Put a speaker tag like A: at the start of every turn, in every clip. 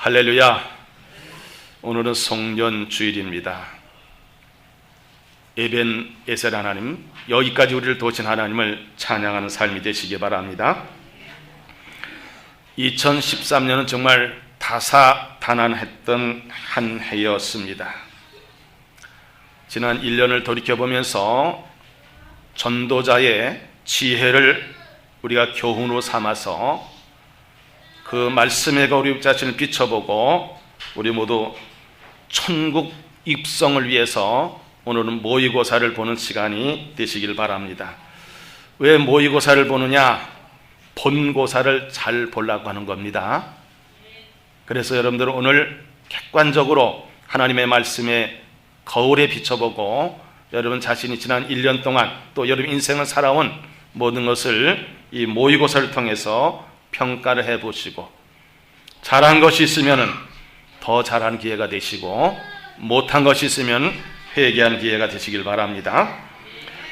A: 할렐루야. 오늘은 송년 주일입니다. 에벤에셀 하나님, 여기까지 우리를 도우신 하나님을 찬양하는 삶이 되시기 바랍니다. 2013년은 정말 다사다난했던 한 해였습니다. 지난 1년을 돌이켜보면서 전도자의 지혜를 우리가 교훈으로 삼아서 그 말씀에 우리 자신을 비춰보고 우리 모두 천국 입성을 위해서 오늘은 모의고사를 보는 시간이 되시길 바랍니다. 왜 모의고사를 보느냐? 본고사를 잘 보려고 하는 겁니다. 그래서 여러분들은 오늘 객관적으로 하나님의 말씀에 거울에 비춰보고 여러분 자신이 지난 1년 동안 또 여러분 인생을 살아온 모든 것을 이 모의고사를 통해서 평가를 해보시고 잘한 것이 있으면 더 잘한 기회가 되시고 못한 것이 있으면 회개한 기회가 되시길 바랍니다.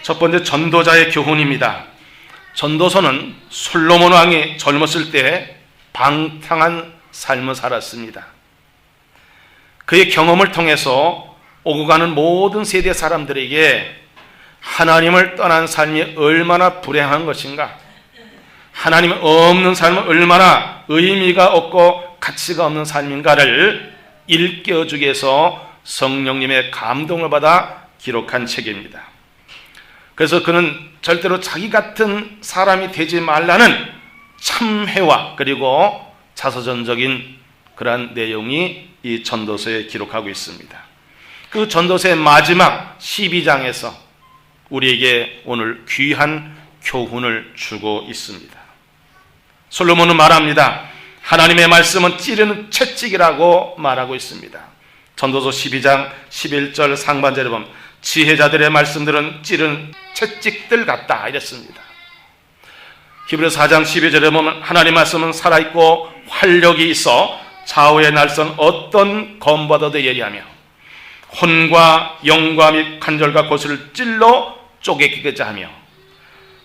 A: 첫 번째, 전도자의 교훈입니다. 전도서는 솔로몬 왕이 젊었을 때 방탕한 삶을 살았습니다. 그의 경험을 통해서 오고 가는 모든 세대 사람들에게 하나님을 떠난 삶이 얼마나 불행한 것인가, 하나님 없는 삶은 얼마나 의미가 없고 가치가 없는 삶인가를 일깨워주기 위해서 성령님의 감동을 받아 기록한 책입니다. 그래서 그는 절대로 자기 같은 사람이 되지 말라는 참회와 그리고 자서전적인 그러한 내용이 이 전도서에 기록하고 있습니다. 그 전도서의 마지막 12장에서 우리에게 오늘 귀한 교훈을 주고 있습니다. 솔로몬은 말합니다. 하나님의 말씀은 찌르는 채찍이라고 말하고 있습니다. 전도서 12장 11절 상반절에 보면 지혜자들의 말씀들은 찌르는 채찍들 같다 이랬습니다. 히브리서 4장 12절에 보면 하나님의 말씀은 살아있고 활력이 있어 좌우의 날선 어떤 검보다도 예리하며 혼과 영과 및 관절과 고수를 찔러 쪼개기까지 하며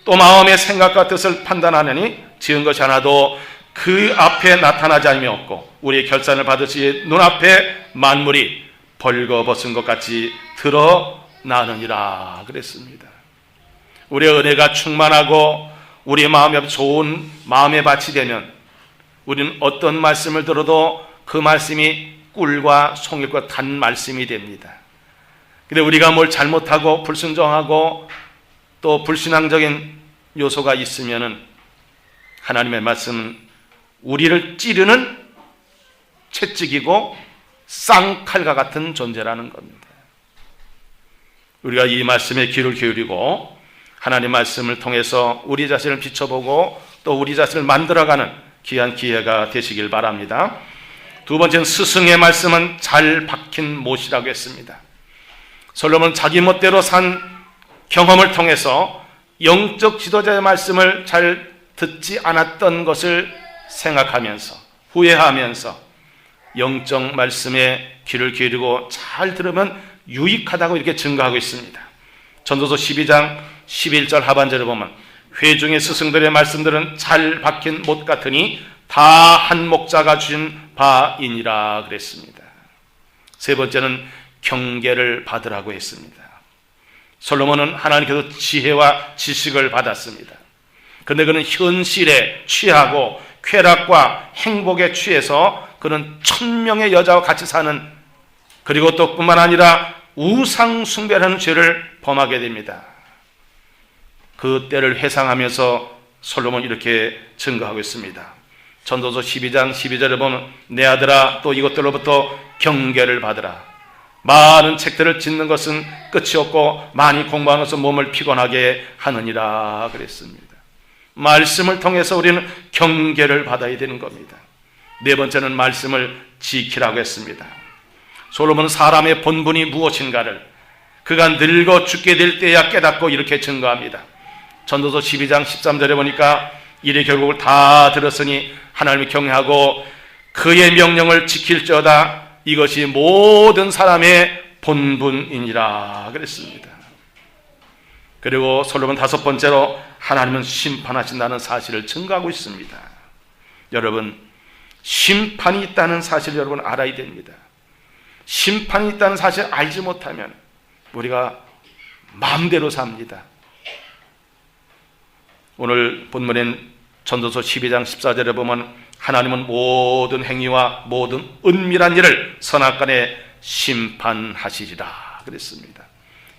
A: 또 마음의 생각과 뜻을 판단하느니 지은 것이 하나도 그 앞에 나타나지 않으며 없고 우리의 결산을 받으시 눈앞에 만물이 벌거벗은 것 같이 드러나느니라 그랬습니다. 우리의 은혜가 충만하고 우리의 마음이 좋은 마음의 밭이 되면 우리는 어떤 말씀을 들어도 그 말씀이 꿀과 송일과 단 말씀이 됩니다. 근데 우리가 뭘 잘못하고 불순종하고 또 불신앙적인 요소가 있으면은 하나님의 말씀은 우리를 찌르는 채찍이고 쌍칼과 같은 존재라는 겁니다. 우리가 이 말씀에 귀를 기울이고 하나님의 말씀을 통해서 우리 자신을 비춰보고 또 우리 자신을 만들어가는 귀한 기회가 되시길 바랍니다. 두 번째는 스승의 말씀은 잘 박힌 못이라고 했습니다. 솔로몬은 자기 멋대로 산 경험을 통해서 영적 지도자의 말씀을 잘 듣지 않았던 것을 생각하면서 후회하면서 영적 말씀에 귀를 기울이고 잘 들으면 유익하다고 이렇게 증거하고 있습니다. 전도서 12장 11절 하반절을 보면 회중의 스승들의 말씀들은 잘 박힌 못 같으니 다 한 목자가 주신 바이니라 그랬습니다. 세 번째는 경계를 받으라고 했습니다. 솔로몬은 하나님께서 지혜와 지식을 받았습니다. 그런데 그는 현실에 취하고 쾌락과 행복에 취해서 그는 1000명의 여자와 같이 사는, 그리고 또 뿐만 아니라 우상 숭배하는 죄를 범하게 됩니다. 그 때를 회상하면서 솔로몬이 이렇게 증거하고 있습니다. 전도서 12장 12절에 보면 내 아들아 또 이것들로부터 경계를 받으라. 많은 책들을 짓는 것은 끝이 없고 많이 공부하는 것은 몸을 피곤하게 하느니라 그랬습니다. 말씀을 통해서 우리는 경계를 받아야 되는 겁니다. 네 번째는 말씀을 지키라고 했습니다. 솔로몬은 사람의 본분이 무엇인가를 그가 늙어 죽게 될 때야 깨닫고 이렇게 증거합니다. 전도서 12장 13절에 보니까 이래 결국을 다 들었으니 하나님을 경외하고 그의 명령을 지킬지어다 이것이 모든 사람의 본분이니라 그랬습니다. 그리고 솔로몬 다섯 번째로 하나님은 심판하신다는 사실을 증거하고 있습니다. 여러분, 심판이 있다는 사실을 여러분 알아야 됩니다. 심판이 있다는 사실을 알지 못하면 우리가 마음대로 삽니다. 오늘 본문엔 전도서 12장 14절에 보면 하나님은 모든 행위와 모든 은밀한 일을 선악간에 심판하시리라 그랬습니다.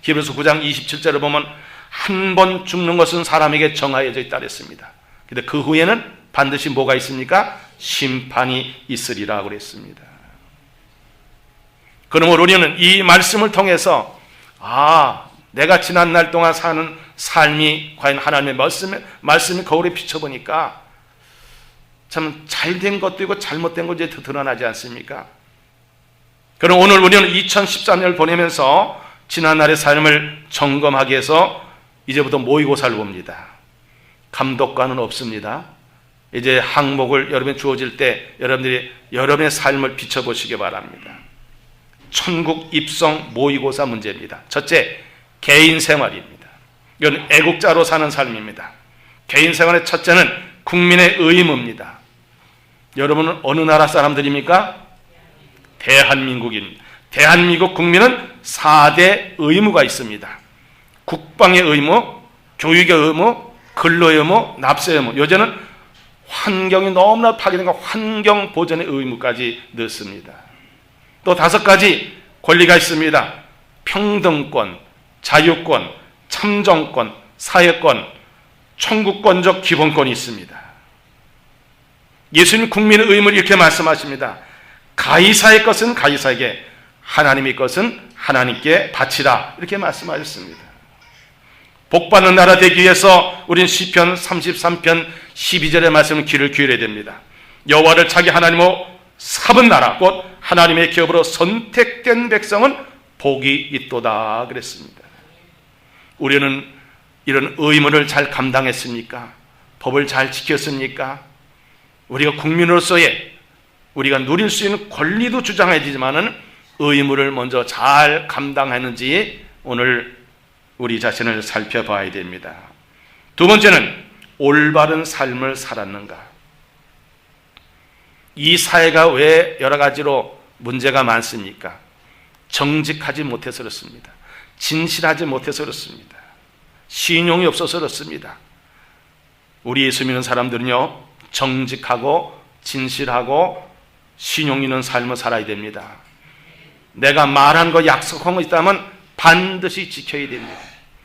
A: 히브리서 9장 27절에 보면 한 번 죽는 것은 사람에게 정하여져 있다 그랬습니다. 근데 그 후에는 반드시 뭐가 있습니까? 심판이 있으리라 그랬습니다. 그러므로 우리는 이 말씀을 통해서 내가 지난 날 동안 사는 삶이 과연 하나님의 말씀이 거울에 비춰보니까 참 잘된 것도 있고 잘못된 것이 드러나지 않습니까? 그럼 오늘 우리는 2013년을 보내면서 지난날의 삶을 점검하기 위해서 이제부터 모의고사를 봅니다. 감독관은 없습니다. 이제 항목을 여러분이 주어질 때 여러분들이 여러분의 삶을 비춰보시기 바랍니다. 천국 입성 모의고사 문제입니다. 첫째, 개인 생활입니다. 이건 애국자로 사는 삶입니다. 개인 생활의 첫째는 국민의 의무입니다. 여러분은 어느 나라 사람들입니까? 대한민국입니다. 대한민국 국민은 4대 의무가 있습니다. 국방의 의무, 교육의 의무, 근로의 의무, 납세의 의무. 요새는 환경이 너무나 파괴된 환경 보전의 의무까지 넣습니다. 또 5가지 권리가 있습니다. 평등권, 자유권, 참정권, 사회권, 청구권적 기본권이 있습니다. 예수님 국민의 의무를 이렇게 말씀하십니다. 가이사의 것은 가이사에게, 하나님의 것은 하나님께 바치라, 이렇게 말씀하셨습니다. 복받는 나라 되기 위해서 우리는 시편 33편 12절의 말씀을 귀를 기울여야 됩니다. 여호와를 자기 하나님으로 삼은 나라 곧 하나님의 기업으로 선택된 백성은 복이 있도다 그랬습니다. 우리는 이런 의무를 잘 감당했습니까? 법을 잘 지켰습니까? 우리가 국민으로서의 우리가 누릴 수 있는 권리도 주장해야 되지만은 의무를 먼저 잘 감당했는지 오늘 우리 자신을 살펴봐야 됩니다. 두 번째는 올바른 삶을 살았는가? 이 사회가 왜 여러 가지로 문제가 많습니까? 정직하지 못해서 그렇습니다. 진실하지 못해서 그렇습니다. 신용이 없어서 그렇습니다. 우리 예수 믿는 사람들은요, 정직하고 진실하고 신용 있는 삶을 살아야 됩니다. 내가 말한 거, 약속한 거 있다면 반드시 지켜야 됩니다.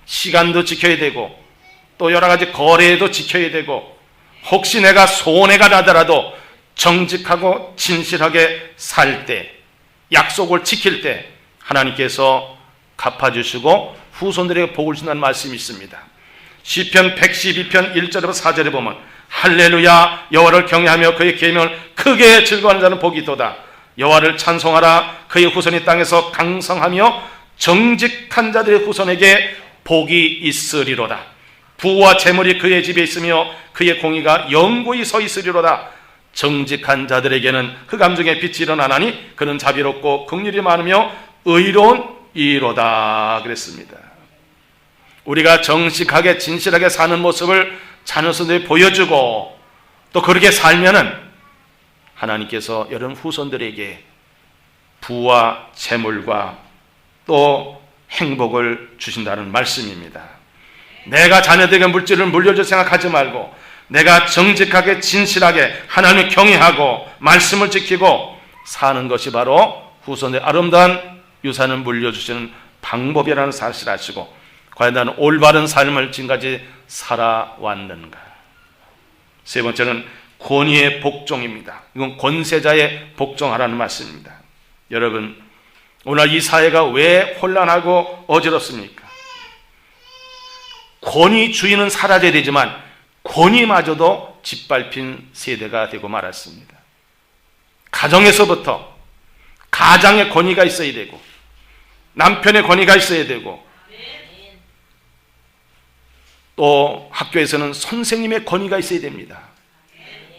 A: 시간도 지켜야 되고 또 여러 가지 거래도 지켜야 되고 혹시 내가 손해가 나더라도 정직하고 진실하게 살 때, 약속을 지킬 때 하나님께서 갚아주시고 후손들에게 복을 준다는 말씀이 있습니다. 시편 112편 1절에서 4절에 보면 할렐루야, 여호와를 경외하며 그의 계명을 크게 즐거워하는 자는 복이 있도다. 여호와를 찬송하라, 그의 후손이 땅에서 강성하며 정직한 자들의 후손에게 복이 있으리로다. 부와 재물이 그의 집에 있으며 그의 공의가 영구히 서 있으리로다. 정직한 자들에게는 흑암 중에 빛이 일어나나니 그는 자비롭고 긍휼이 많으며 의로운 이로다 그랬습니다. 우리가 정직하게 진실하게 사는 모습을 자녀들에게 보여주고 또 그렇게 살면은 하나님께서 여러분 후손들에게 부와 재물과 또 행복을 주신다는 말씀입니다. 내가 자녀들에게 물질을 물려줄 생각하지 말고 내가 정직하게 진실하게 하나님을 경외하고 말씀을 지키고 사는 것이 바로 후손의 아름다운 유산을 물려주시는 방법이라는 사실을 아시고 과연 나는 올바른 삶을 지금까지 살아왔는가? 세 번째는 권위의 복종입니다. 이건 권세자의 복종하라는 말씀입니다. 여러분, 오늘 이 사회가 왜 혼란하고 어지럽습니까? 권위주의는 사라져야 되지만 권위마저도 짓밟힌 세대가 되고 말았습니다. 가정에서부터 가장의 권위가 있어야 되고 남편의 권위가 있어야 되고 또 학교에서는 선생님의 권위가 있어야 됩니다.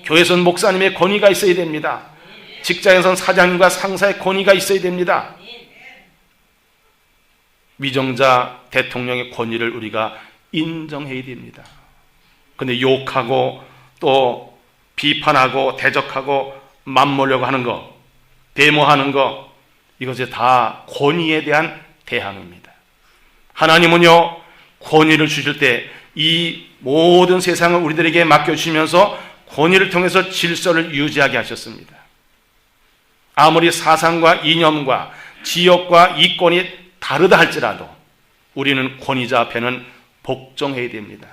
A: 교회에서는 목사님의 권위가 있어야 됩니다. 직장에서는 사장님과 상사의 권위가 있어야 됩니다. 위정자 대통령의 권위를 우리가 인정해야 됩니다. 그런데 욕하고 또 비판하고 대적하고 맞모려고 하는 거, 데모하는 거, 이것이 다 권위에 대한 대항입니다. 하나님은요, 권위를 주실 때 이 모든 세상을 우리들에게 맡겨주시면서 권위를 통해서 질서를 유지하게 하셨습니다. 아무리 사상과 이념과 지역과 이권이 다르다 할지라도 우리는 권위자 앞에는 복종해야 됩니다.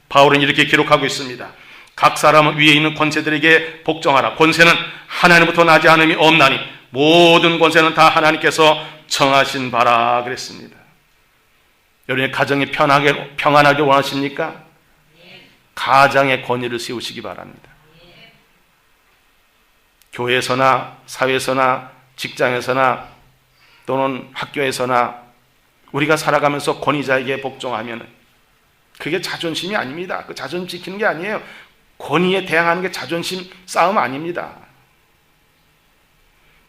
A: 바울은 이렇게 기록하고 있습니다. 각 사람 위에 있는 권세들에게 복종하라. 권세는 하나님부터 나지 않음이 없나니 모든 권세는 다 하나님께서 정하신 바라 그랬습니다. 여러분의 가정이 평안하게 원하십니까? 가장의 권위를 세우시기 바랍니다. 교회에서나 사회에서나 직장에서나 또는 학교에서나 우리가 살아가면서 권위자에게 복종하면 그게 자존심이 아닙니다. 그 자존심 지키는 게 아니에요. 권위에 대항하는 게 자존심 싸움 아닙니다.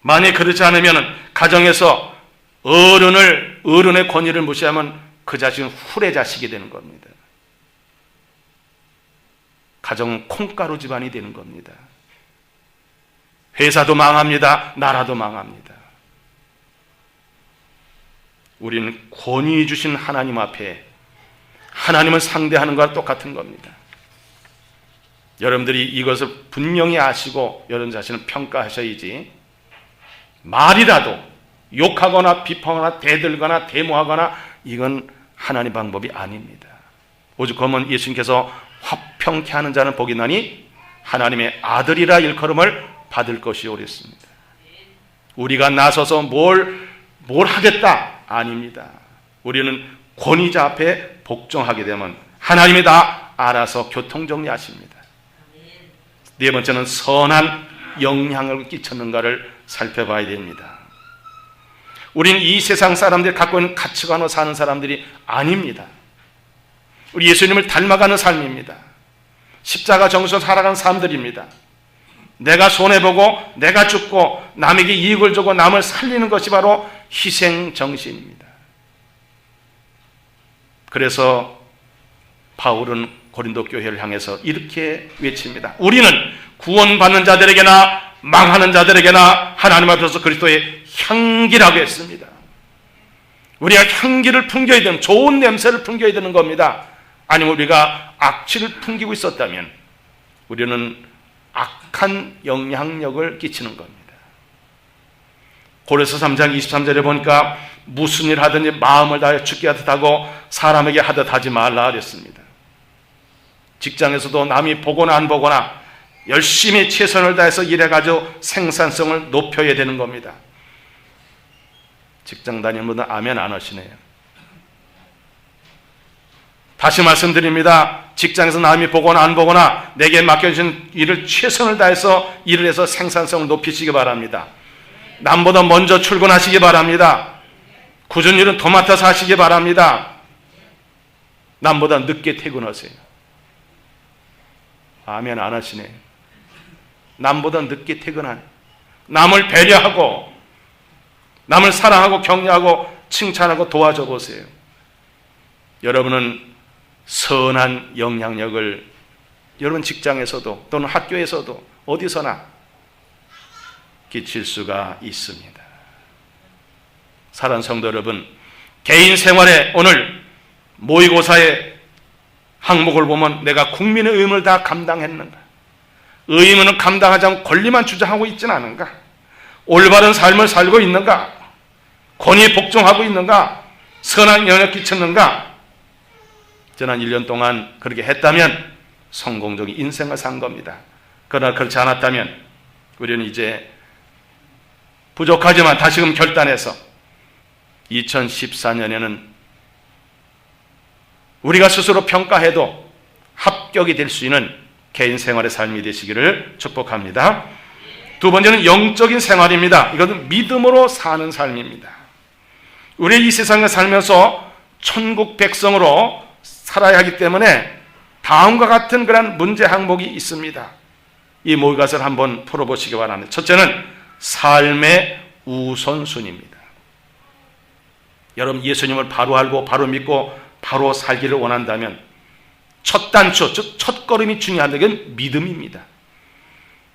A: 만약 그렇지 않으면 가정에서 어른의 권위를 무시하면 그 자식은 후레자식이 되는 겁니다. 가정은 콩가루 집안이 되는 겁니다. 회사도 망합니다. 나라도 망합니다. 우리는 권위 주신 하나님 앞에 하나님을 상대하는 것과 똑같은 겁니다. 여러분들이 이것을 분명히 아시고 여러분 자신을 평가하셔야지 말이라도 욕하거나 비판하거나 대들거나 데모하거나 이건 하나님 방법이 아닙니다. 오직 그러면 예수님께서 화평케 하는 자는 복이 나니 하나님의 아들이라 일컬음을 받을 것이요 그랬습니다. 우리가 나서서 뭘 하겠다 아닙니다. 우리는 권위자 앞에 복종하게 되면 하나님이 다 알아서 교통정리하십니다. 네 번째는 선한 영향을 끼쳤는가를 살펴봐야 됩니다. 우리는 이 세상 사람들이 갖고 있는 가치관으로 사는 사람들이 아닙니다. 우리 예수님을 닮아가는 삶입니다. 십자가 정신으로 살아가는 사람들입니다. 내가 손해보고 내가 죽고 남에게 이익을 주고 남을 살리는 것이 바로 희생정신입니다. 그래서 바울은 고린도 교회를 향해서 이렇게 외칩니다. 우리는 구원받는 자들에게나 망하는 자들에게나 하나님 앞에서 그리스도의 향기라고 했습니다. 우리가 향기를 풍겨야 되는, 좋은 냄새를 풍겨야 되는 겁니다. 아니면 우리가 악취를 풍기고 있었다면 우리는 악한 영향력을 끼치는 겁니다. 고린도서 3장 23절에 보니까 무슨 일 하든지 마음을 다해 주께 하듯 하고 사람에게 하듯 하지 말라 그랬습니다. 직장에서도 남이 보거나 안 보거나 열심히 최선을 다해서 일해가지고 생산성을 높여야 되는 겁니다. 직장 다니는 분들 아멘 안 하시네요. 다시 말씀드립니다. 직장에서 남이 보거나 안 보거나 내게 맡겨주신 일을 최선을 다해서 일을 해서 생산성을 높이시기 바랍니다. 남보다 먼저 출근하시기 바랍니다. 굳은 일은 더 맡아서 하시기 바랍니다. 남보다 늦게 퇴근하세요. 아멘 안 하시네요. 남보다 늦게 퇴근하네. 남을 배려하고 남을 사랑하고 격려하고 칭찬하고 도와줘 보세요. 여러분은 선한 영향력을 여러분 직장에서도 또는 학교에서도 어디서나 끼칠 수가 있습니다. 사랑하는 성도 여러분, 개인 생활에 오늘 모의고사의 항목을 보면 내가 국민의 의무를 다 감당했는가? 의무는 감당하지 않고 권리만 주장하고 있지는 않은가? 올바른 삶을 살고 있는가? 권위에 복종하고 있는가? 선한 영향을 끼쳤는가? 지난 1년 동안 그렇게 했다면 성공적인 인생을 산 겁니다. 그러나 그렇지 않았다면 우리는 이제 부족하지만 다시금 결단해서 2014년에는 우리가 스스로 평가해도 합격이 될 수 있는 개인 생활의 삶이 되시기를 축복합니다. 두 번째는 영적인 생활입니다. 이것은 믿음으로 사는 삶입니다. 우리 이 세상에 살면서 천국 백성으로 살아야 하기 때문에 다음과 같은 그런 문제 항목이 있습니다. 이 모의고사를 한번 풀어보시기 바랍니다. 첫째는 삶의 우선순위입니다. 여러분 예수님을 바로 알고 바로 믿고 바로 살기를 원한다면 첫 단추, 즉 첫 걸음이 중요한 건 믿음입니다.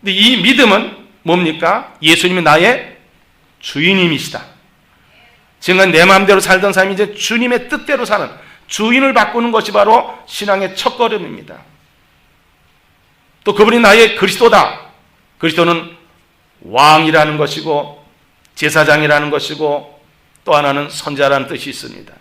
A: 근데 이 믿음은 뭡니까? 예수님이 나의 주인님이시다. 지금까지 내 마음대로 살던 삶이 이제 주님의 뜻대로 사는, 주인을 바꾸는 것이 바로 신앙의 첫걸음입니다. 또 그분이 나의 그리스도다. 그리스도는 왕이라는 것이고 제사장이라는 것이고 또 하나는 선자라는 뜻이 있습니다.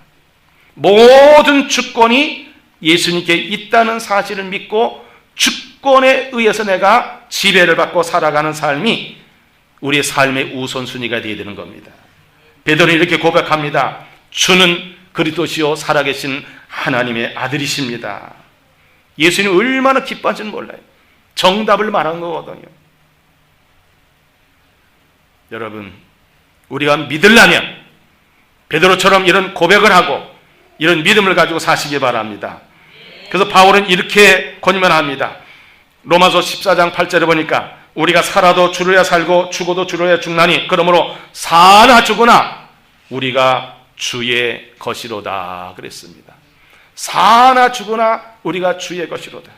A: 모든 주권이 예수님께 있다는 사실을 믿고 주권에 의해서 내가 지배를 받고 살아가는 삶이 우리의 삶의 우선순위가 되어야 되는 겁니다. 베드로는 이렇게 고백합니다. 주는 그리스도시요 살아계신 하나님의 아들이십니다. 예수님이 얼마나 기뻐하는지는 몰라요. 정답을 말한 거거든요. 여러분, 우리가 믿으려면 베드로처럼 이런 고백을 하고 이런 믿음을 가지고 사시기 바랍니다. 그래서 바울은 이렇게 권면합니다. 로마서 14장 8절에 보니까 우리가 살아도 주로야 살고 죽어도 주로야 죽나니 그러므로 사나 죽으나 우리가 주의 것이로다 그랬습니다. 사나 죽으나 우리가 주의 것이로다.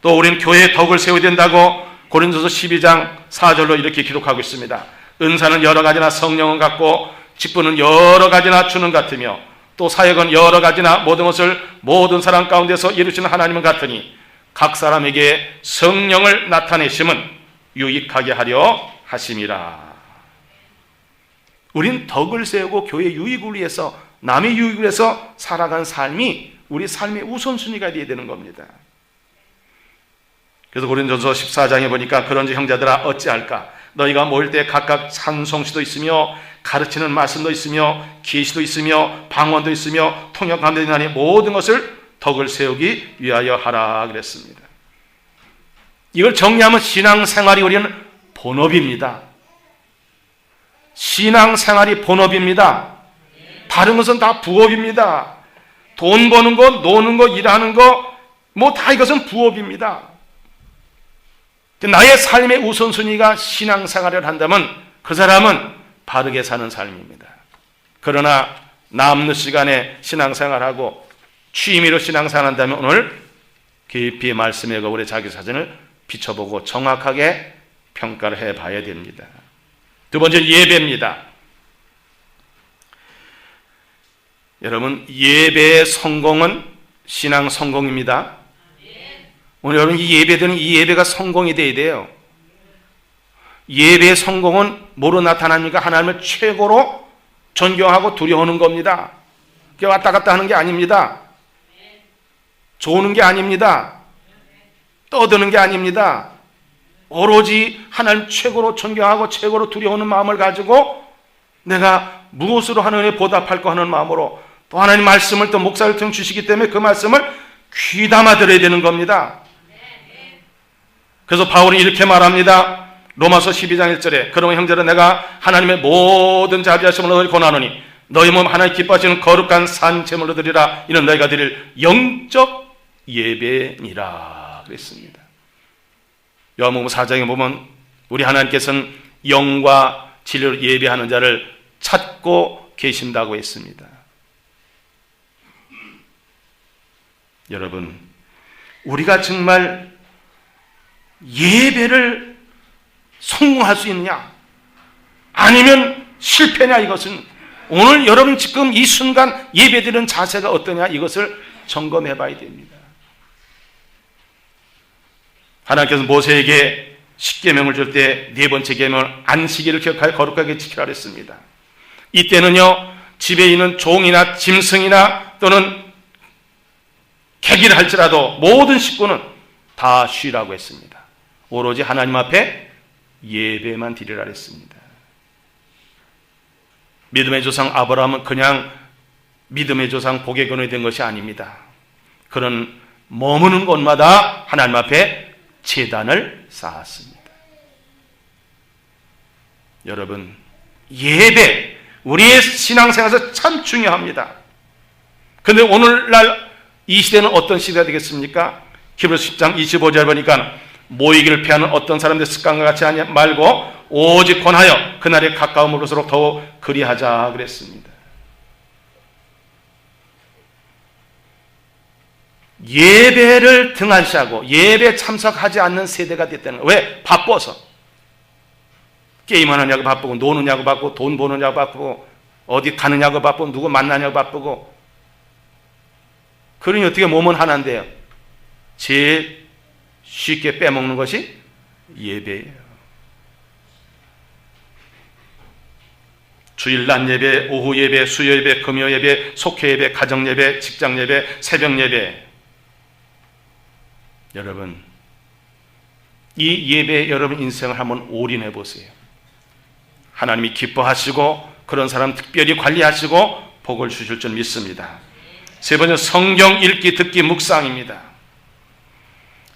A: 또 우리는 교회의 덕을 세워야 된다고 고린도서 12장 4절로 이렇게 기록하고 있습니다. 은사는 여러 가지나 성령은 같고 직분은 여러 가지나 주는 같으며 또 사역은 여러 가지나 모든 것을 모든 사람 가운데서 이루시는 하나님은 같으니 각 사람에게 성령을 나타내심은 유익하게 하려 하심이라. 우린 덕을 세우고 교회 유익을 위해서 남의 유익을 위해서 살아간 삶이 우리 삶의 우선순위가 되어야 되는 겁니다. 그래서 고린도서 14장에 보니까 그런지 형제들아 어찌할까 너희가 모일 때 각각 찬송시도 있으며 가르치는 말씀도 있으며 계시도 있으며 방언도 있으며 통역함도 있나니 모든 것을 덕을 세우기 위하여 하라 그랬습니다. 이걸 정리하면 신앙생활이 우리는 본업입니다. 신앙생활이 본업입니다. 다른 것은 다 부업입니다. 돈 버는 거, 노는 거, 일하는 거 뭐 다 이것은 부업입니다. 나의 삶의 우선순위가 신앙생활을 한다면 그 사람은 바르게 사는 삶입니다. 그러나 남는 시간에 신앙생활하고 취미로 신앙생활한다면 오늘 깊이 말씀의 거울에 자기 사진을 비춰보고 정확하게 평가를 해봐야 됩니다. 두 번째는 예배입니다. 여러분, 예배의 성공은 신앙 성공입니다. 오늘 여러분 이 예배들은 이 예배가 성공이 되어야 돼요. 예배의 성공은 뭐로 나타납니까? 하나님을 최고로 존경하고 두려워하는 겁니다. 그게 왔다 갔다 하는 게 아닙니다. 조는 게 아닙니다. 떠드는 게 아닙니다. 오로지 하나님 최고로 존경하고 최고로 두려워하는 마음을 가지고 내가 무엇으로 하나님에 보답할까 하는 마음으로 또 하나님 말씀을 또 목사를 통해 주시기 때문에 그 말씀을 귀담아 들어야 되는 겁니다. 그래서 바울은 이렇게 말합니다. 로마서 12장 1절에 그러면 형제들아 내가 하나님의 모든 자비하심을 너희 권하노니 너희 몸 하나님 기뻐하시는 거룩한 산 제물로 드리라. 이는 너희가 드릴 영적 예배니라 그랬습니다. 요한복음 4장에 보면 우리 하나님께서는 영과 진리로 예배하는 자를 찾고 계신다고 했습니다. 여러분, 우리가 정말 예배를 성공할 수 있느냐 아니면 실패냐, 이것은 오늘 여러분 지금 이 순간 예배드리는 자세가 어떠냐, 이것을 점검해 봐야 됩니다. 하나님께서 모세에게 십계명을 줄 때 네 번째 계명을 안식일을 기억하여 거룩하게 지키라 했습니다. 이때는요 집에 있는 종이나 짐승이나 또는 객이라 할지라도 모든 식구는 다 쉬라고 했습니다. 오로지 하나님 앞에 예배만 드리라 했습니다. 믿음의 조상 아브라함은 그냥 믿음의 조상 복의 근원이 된 것이 아닙니다. 그는 머무는 곳마다 하나님 앞에 제단을 쌓았습니다. 여러분, 예배, 우리의 신앙생활에서 참 중요합니다. 그런데 오늘날 이 시대는 어떤 시대가 되겠습니까? 히브리서 10장 25절 보니까 모이기를 피하는 어떤 사람들의 습관과 같이 하지 말고 오직 권하여 그날에 가까움으로서록 더욱 그리하자 그랬습니다. 예배를 등한시하고 예배 참석하지 않는 세대가 됐다는 거예요. 왜? 바빠서. 게임하느냐고 바쁘고, 노느냐고 바쁘고, 돈 버느냐고 바쁘고, 어디 가느냐고 바쁘고, 누구 만나냐고 바쁘고. 그러니 어떻게 몸은 하나인데요. 제일 쉽게 빼먹는 것이 예배예요. 주일 낮 예배, 오후 예배, 수요 예배, 금요 예배, 속회 예배, 가정 예배, 직장 예배, 새벽 예배. 여러분, 이 예배에 여러분 인생을 한번 올인해 보세요. 하나님이 기뻐하시고 그런 사람 특별히 관리하시고 복을 주실 줄 믿습니다. 세 번째, 성경 읽기, 듣기, 묵상입니다.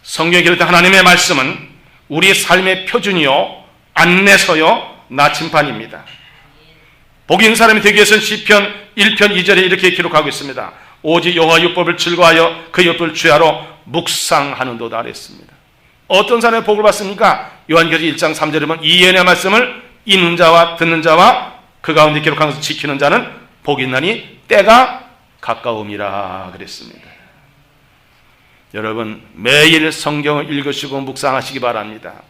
A: 성경에 기록된 하나님의 말씀은 우리의 삶의 표준이요, 안내서요, 나침반입니다. 복 있는 사람이 되기 위해서는 시편 1편 2절에 이렇게 기록하고 있습니다. 오직 여호와 율법을 즐거워하여 그 율법을 주야로 묵상하는도다 그랬습니다. 어떤 사람이 복을 받습니까? 요한계시록 1장 3절에 보면 이 예언의 말씀을 읽는 자와 듣는 자와 그 가운데 기록한 것을 지키는 자는 복이 있나니 때가 가까움이라 그랬습니다. 여러분, 매일 성경을 읽으시고 묵상하시기 바랍니다.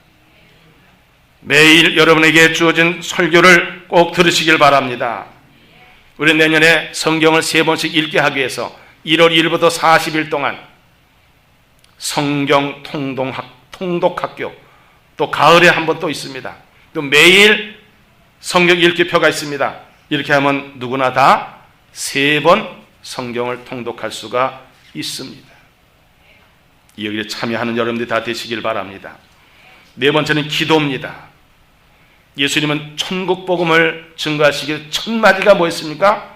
A: 매일 여러분에게 주어진 설교를 꼭 들으시길 바랍니다. 우리 내년에 성경을 3번씩 읽게 하기 위해서 1월 1일부터 40일 동안 성경 통독학교, 또 가을에 한 번 또 있습니다. 또 매일 성경 읽기표가 있습니다. 이렇게 하면 누구나 다 3번 성경을 통독할 수가 있습니다. 여기에 참여하는 여러분들이 다 되시길 바랍니다. 네 번째는 기도입니다. 예수님은 천국 복음을 증거하시기 첫 마디가 뭐였습니까?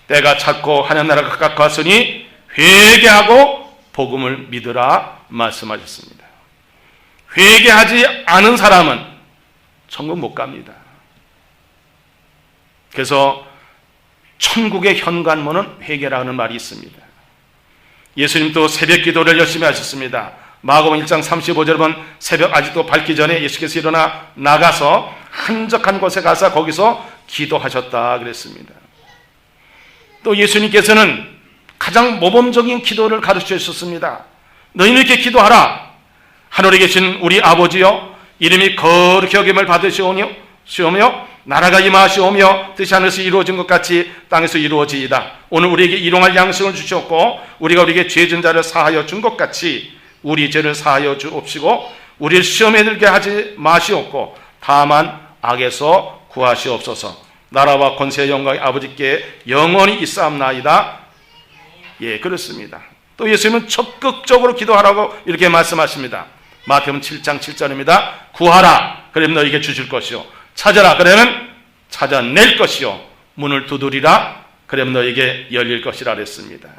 A: 때가 찼고 하나님 나라가 가까이 왔으니 회개하고 복음을 믿으라 말씀하셨습니다. 회개하지 않은 사람은 천국 못 갑니다. 그래서 천국의 현관문은 회개라는 말이 있습니다. 예수님도 새벽 기도를 열심히 하셨습니다. 마가복음 1장 35절에 보면 새벽 아직도 밝기 전에 예수께서 일어나 나가서 한적한 곳에 가서 거기서 기도하셨다 그랬습니다. 또 예수님께서는 가장 모범적인 기도를 가르쳐 주셨습니다. 너희는 이렇게 기도하라. 하늘에 계신 우리 아버지여, 이름이 거룩히 여김을 받으시오며 나라가 임하시오며 뜻이 하늘에서 이루어진 것 같이 땅에서 이루어지이다. 오늘 우리에게 일용할 양식을 주셨고 우리가 우리에게 죄진 자를 사하여 준 것 같이 우리 죄를 사하여 주옵시고 우리를 시험에 들게 하지 마시옵고 다만 악에서 구하시옵소서. 나라와 권세의 영광이 아버지께 영원히 있사옵나이다. 예, 그렇습니다. 또 예수님은 적극적으로 기도하라고 이렇게 말씀하십니다. 마태복음 7장 7절입니다. 구하라, 그러면 너에게 주실 것이요. 찾아라, 그러면 찾아낼 것이요. 문을 두드리라, 그러면 너에게 열릴 것이라 그랬습니다.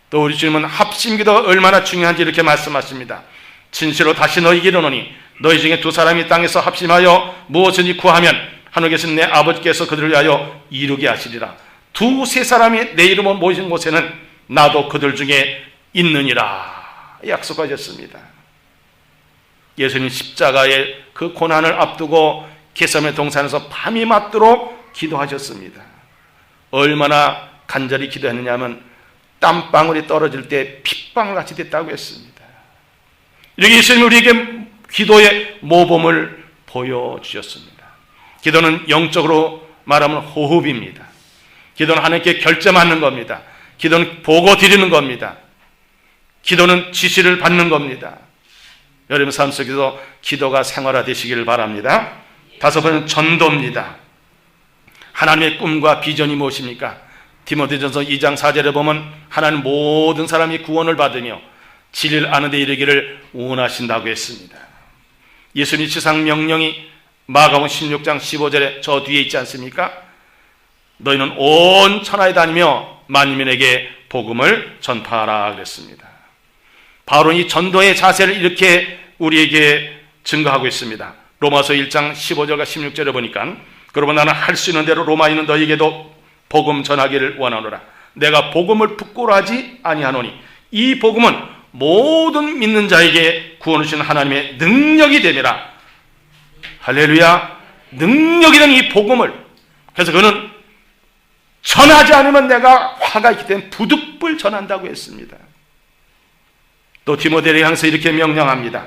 A: 또 우리 주님은 합심기도가 얼마나 중요한지 이렇게 말씀하십니다. 진실로 다시 너희에게 이르노니 너희 중에 두 사람이 땅에서 합심하여 무엇이든지 구하면 하늘에 계신 내 아버지께서 그들을 위하여 이루게 하시리라. 두세 사람이 내 이름으로 모이신 곳에는 나도 그들 중에 있느니라 약속하셨습니다. 예수님 십자가의 그 고난을 앞두고 겟세마네 동산에서 밤이 맞도록 기도하셨습니다. 얼마나 간절히 기도했느냐 하면 땀방울이 떨어질 때 핏방울같이 됐다고 했습니다. 이렇게 예수님이 우리에게 기도의 모범을 보여주셨습니다. 기도는 영적으로 말하면 호흡입니다. 기도는 하나님께 결제 맞는 겁니다. 기도는 보고 드리는 겁니다. 기도는 지시를 받는 겁니다. 여러분 삶 속에서 기도가 생활화되시기를 바랍니다. 다섯 번째는 전도입니다. 하나님의 꿈과 비전이 무엇입니까? 디모데전서 2장 4절에 보면 하나님 모든 사람이 구원을 받으며 진리를 아는 데 이르기를 원하신다고 했습니다. 예수님 지상 명령이 마가복음 16장 15절에 저 뒤에 있지 않습니까? 너희는 온 천하에 다니며 만민에게 복음을 전파하라 그랬습니다. 바울은 이 전도의 자세를 이렇게 우리에게 증거하고 있습니다. 로마서 1장 15절과 16절에 보니까 그러면 나는 할 수 있는 대로 로마에 있는 너희에게도 복음 전하기를 원하노라. 내가 복음을 부끄러워하지 아니하노니 이 복음은 모든 믿는 자에게 구원을 주시는 하나님의 능력이 됨이라. 할렐루야. 능력이 된 이 복음을, 그래서 그는 전하지 않으면 내가 화가 있기 때문에 부득불 전한다고 했습니다. 또 디모데를 향해서 이렇게 명령합니다.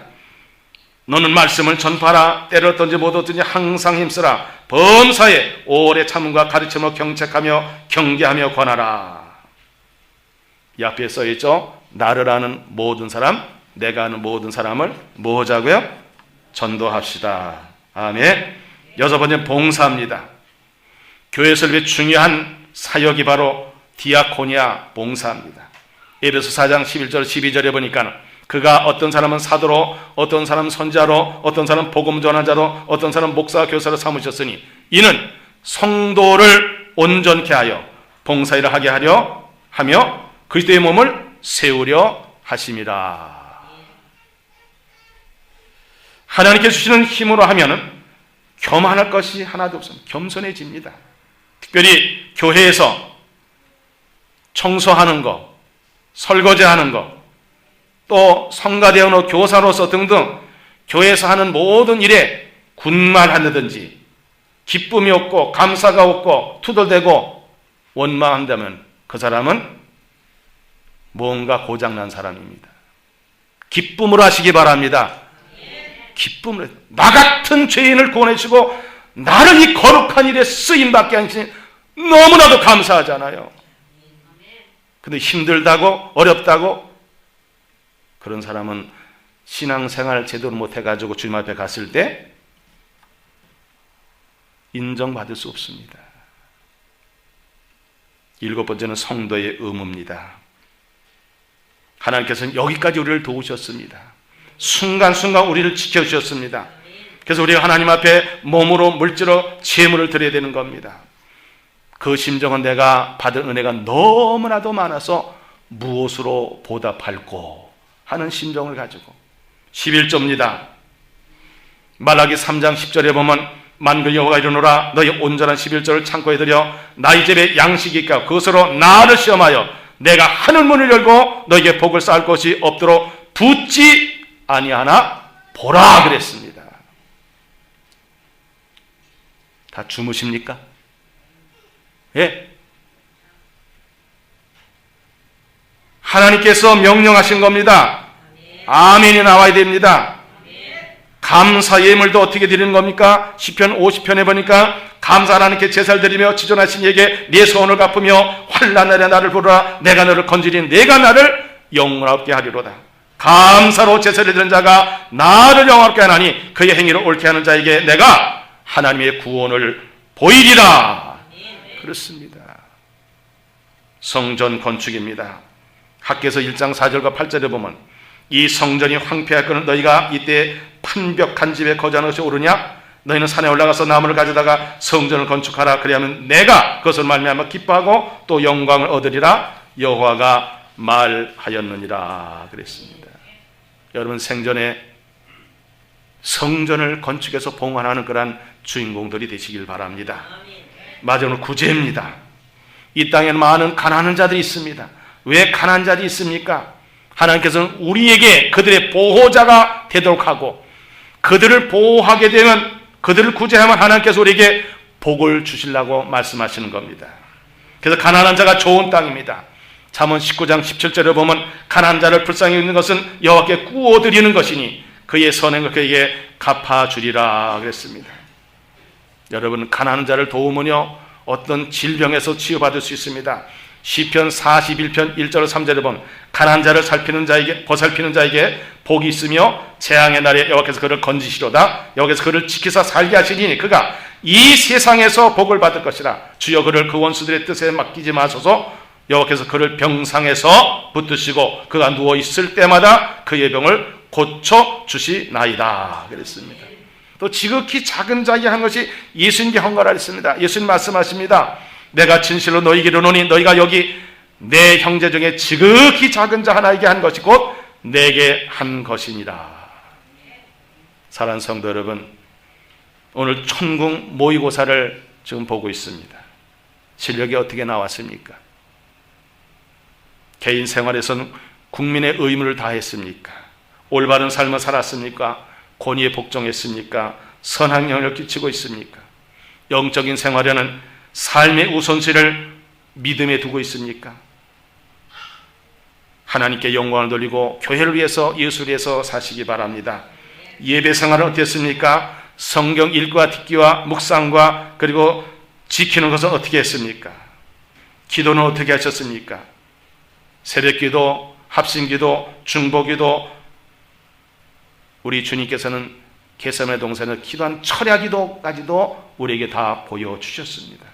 A: 너는 말씀을 전파하라. 때를 얻든지 못 얻든지 항상 힘쓰라. 범사에 오래 참음과 가르침으로 경책하며 경계하며 권하라. 이 앞에 써있죠. 나를 아는 모든 사람, 내가 아는 모든 사람을 뭐 하자고요? 전도합시다. 아멘. 여섯 번째 봉사입니다. 교회 설립의 중요한 사역이 바로 디아코니아 봉사입니다. 에베소 4장 11절 12절에 보니까 그가 어떤 사람은 사도로, 어떤 사람은 선자로, 어떤 사람은 복음 전환자로, 어떤 사람은 목사 교사로 삼으셨으니 이는 성도를 온전케 하여 봉사일을 하게 하며 그리스도의 몸을 세우려 하심이라. 하나님께 주시는 힘으로 하면은 교만할 것이 하나도 없습니다. 겸손해집니다. 특별히 교회에서 청소하는 거, 설거지하는 거, 또 성가대원으로 교사로서 등등 교회에서 하는 모든 일에 군말한다든지 기쁨이 없고 감사가 없고 투덜대고 원망한다면 그 사람은 뭔가 고장난 사람입니다. 기쁨으로 하시기 바랍니다. 기쁨으로. 나 같은 죄인을 구원해주시고 나를 이 거룩한 일에 쓰임받게 하시니 너무나도 감사하잖아요. 근데 힘들다고 어렵다고 그런 사람은 신앙생활 제대로 못해가지고 주님 앞에 갔을 때 인정받을 수 없습니다. 일곱 번째는 성도의 의무입니다. 하나님께서는 여기까지 우리를 도우셨습니다. 순간순간 우리를 지켜주셨습니다. 그래서 우리가 하나님 앞에 몸으로 물질로 제물을 드려야 되는 겁니다. 그 심정은 내가 받은 은혜가 너무나도 많아서 무엇으로 보답할꼬 하는 심정을 가지고 11조입니다. 말라기 3장 10절에 보면 만군의 여호와가 이르노라 너희 온전한 11조를 창고에 들여 나의 집에 양식이 있까 그것으로 나를 시험하여 내가 하늘 문을 열고 너에게 복을 쌓을 것이 없도록 붙지 아니하나 보라 그랬습니다. 다 주무십니까? 예. 하나님께서 명령하신 겁니다. 아멘이 나와야 됩니다. 감사 예물도 어떻게 드리는 겁니까? 시편 50편에 보니까 감사 하나님께 제사를 드리며 지존하신 이에게 네 소원을 갚으며 환난날에 나를 부르라 내가 너를 건지리 내가 나를 영원하게 하리로다. 감사로 제사를 드리는 자가 나를 영원하게 하나니 그의 행위를 옳게 하는 자에게 내가 하나님의 구원을 보이리라. 그렇습니다. 성전 건축입니다. 학개서 1장 4절과 8절에 보면 이 성전이 황폐하거든 너희가 이때 판벽한 집에 거주하는 것이 옳으냐? 너희는 산에 올라가서 나무를 가져다가 성전을 건축하라. 그리하면 내가 그것을 말미암아 기뻐하고 또 영광을 얻으리라. 여호와가 말하였느니라. 그랬습니다. 여러분 생전에 성전을 건축해서 봉헌하는 그런 주인공들이 되시길 바랍니다. 마지막으로 구제입니다. 이 땅에는 많은 가난한 자들이 있습니다. 왜 가난한 자들이 있습니까? 하나님께서는 우리에게 그들의 보호자가 되도록 하고 그들을 보호하게 되면 그들을 구제하면 하나님께서 우리에게 복을 주시려고 말씀하시는 겁니다. 그래서 가난한 자가 좋은 땅입니다. 잠언 19장 17절에 보면 가난한 자를 불쌍히 여기는 것은 여호와께 구워드리는 것이니 그의 선행을 그에게 갚아주리라 그랬습니다. 여러분 가난한 자를 도우면요 어떤 질병에서 치유받을 수 있습니다. 시편 41편 1절 3절에 보면 가난한 자를 보살피는 자에게 복이 있으며 재앙의 날에 여호와께서 그를 건지시로다. 여호와께서 그를 지키사 살게 하시니 그가 이 세상에서 복을 받을 것이라. 주여 그를 그 원수들의 뜻에 맡기지 마소서. 여호와께서 그를 병상에서 붙드시고 그가 누워 있을 때마다 그의 병을 고쳐 주시나이다 그랬습니다. 또 지극히 작은 자에게 한 것이 예수님께 한 거라 했습니다. 예수님 말씀하십니다. 내가 진실로 너희에게 이르노니 너희가 여기 내 형제 중에 지극히 작은 자 하나에게 한 것이 곧 내게 한 것이니라. 사랑하는 성도 여러분, 오늘 천국 모의고사를 지금 보고 있습니다. 실력이 어떻게 나왔습니까? 개인 생활에서는 국민의 의무를 다했습니까? 올바른 삶을 살았습니까? 권위에 복종했습니까? 선한 영향을 끼치고 있습니까? 영적인 생활에는 삶의 우선시를 믿음에 두고 있습니까? 하나님께 영광을 돌리고 교회를 위해서 예수를 위해서 사시기 바랍니다. 예배 생활은 어땠습니까? 성경 읽기와 듣기와 묵상과 그리고 지키는 것은 어떻게 했습니까? 기도는 어떻게 하셨습니까? 새벽기도, 합심기도, 중보기도, 우리 주님께서는 겟세마네 동산에서 기도한 철야기도까지도 우리에게 다 보여주셨습니다.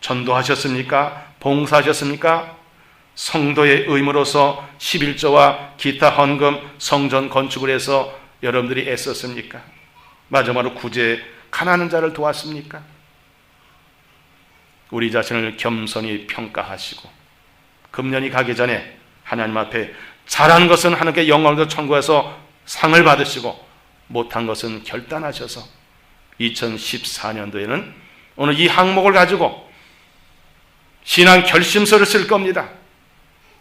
A: 전도하셨습니까? 봉사하셨습니까? 성도의 의무로서 11조와 기타 헌금, 성전 건축을 해서 여러분들이 애썼습니까? 마지막으로 구제, 가난한 자를 도왔습니까? 우리 자신을 겸손히 평가하시고 금년이 가기 전에 하나님 앞에 잘한 것은 하나님께 영광을 청구해서 상을 받으시고 못한 것은 결단하셔서 2014년도에는 오늘 이 항목을 가지고 신앙 결심서를 쓸 겁니다.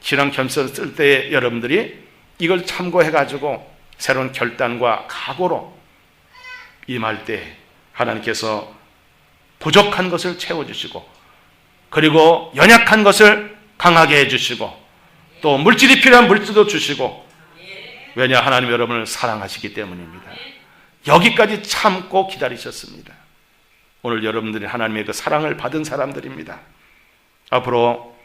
A: 신앙 결심서를 쓸 때에 여러분들이 이걸 참고해가지고 새로운 결단과 각오로 임할 때 하나님께서 부족한 것을 채워주시고 그리고 연약한 것을 강하게 해주시고 또 물질이 필요한 물질도 주시고, 왜냐 하나님 여러분을 사랑하시기 때문입니다. 여기까지 참고 기다리셨습니다. 오늘 여러분들이 하나님의 그 사랑을 받은 사람들입니다. 앞으로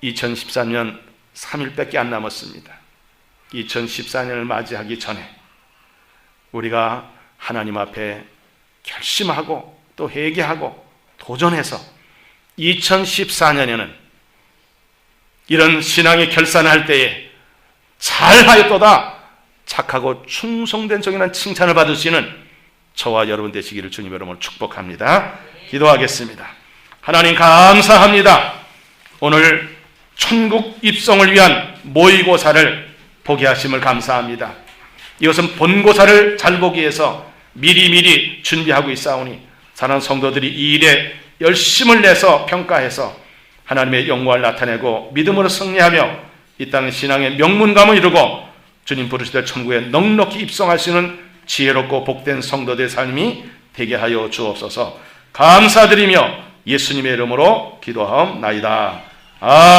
A: 2014년 3일밖에 안 남았습니다. 2014년을 맞이하기 전에 우리가 하나님 앞에 결심하고 또 회개하고 도전해서 2014년에는 이런 신앙의 결산을 할 때에 잘하였도다, 착하고 충성된 종이라는 칭찬을 받을 수 있는 저와 여러분 되시기를 주님 여러분을 축복합니다. 기도하겠습니다. 하나님 감사합니다. 오늘 천국 입성을 위한 모의고사를 보게 하심을 감사합니다. 이것은 본고사를 잘 보기 위해서 미리미리 준비하고 있사오니 사랑하는 성도들이 이 일에 열심을 내서 평가해서 하나님의 영광을 나타내고 믿음으로 승리하며 이 땅의 신앙의 명문감을 이루고 주님 부르실 때 천국에 넉넉히 입성할 수 있는 지혜롭고 복된 성도들의 삶이 되게 하여 주옵소서. 감사드리며 예수님의 이름으로 기도하옵나이다.